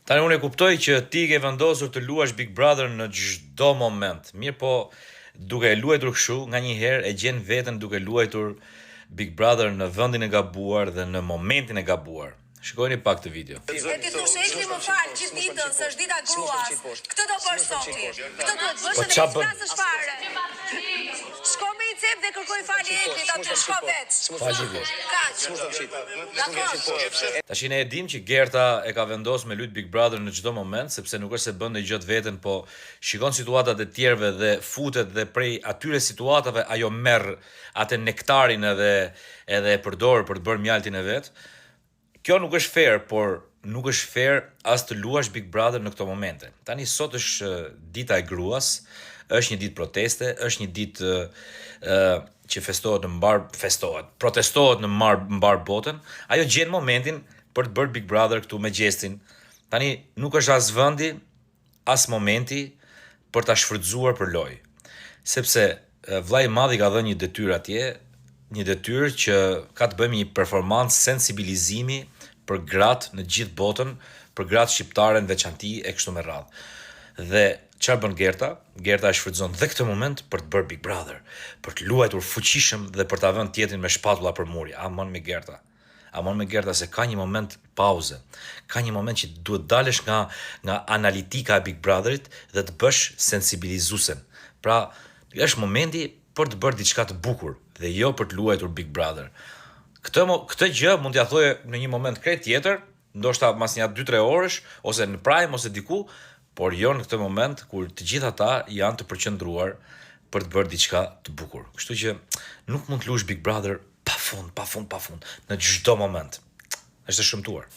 Tani unë e kuptoj që ti ke vendosur të luash Big Brother në çdo moment. Mirë po, duke e luajtur kështu, nganjëherë e gjen veten duke luajtur Big Brother në vendin e gabuar dhe në momentin e gabuar. Shikojeni pak të video. E ti thu shekli më falë gjithë ditën, se është dita gruas. Këtë do bësh soti. Këtë do të bësh edhe të flasësh fare. Shko me i cep dhe kërkoj falje Eklit, aty shko veç. Kaq. Tash ne e dim që Gerta e ka vendosur me lut Big Brother në çdo moment, sepse nuk është se bën ndonjë gjë veten, po shikon situatat e tjerëve dhe futet dhe prej atyre situatave ajo merr atë nektarin edhe e përdor për të bërë mjaltin e vet. Kjo nuk është fair, por nuk është fair as të luash Big Brother në këto momente. Tani sot është dita e gruas, është një ditë proteste, është një ditë që protestohet në mbar botën. Ajo gjen momentin për të bërë Big Brother këtu me gjestin. Tani nuk është as vendi, as momenti për ta shfrytzuar për lojë. Sepse vllai i madh i ka dhënë një detyrë atje, një detyrë që ka të bëjë me një performancë sensibilizimi për gratë në gjithë botën, për gratë shqiptare në veçanti e kështu me radhë. Dhe çfarë bën Gerta? Gerta e shfrytëzon dhe këtë moment për të bërë Big Brother, për të luajtur fuqishëm dhe për ta vënë tjetrin me shpatulla për muri. Amon me Gerta. Amon me Gerta se ka një moment pauze. Ka një moment që duhet dalësh nga analitika e Big Brotherit dhe të bësh sensibilizuesen. Pra, është momenti për të bërë diçka të bukur dhe jo për të luajtur Big Brother. Këtë gjë mund t'ja thoje në një moment krejt tjetër, ndoshta mas një 2-3 orësh, ose në prime, ose diku, por jo në këtë moment kur të gjithë ata janë të përqendruar për të bërë diçka të bukur. Kështu që nuk mund të luash Big Brother pa fund, në çdo moment. Është e shëmtuar.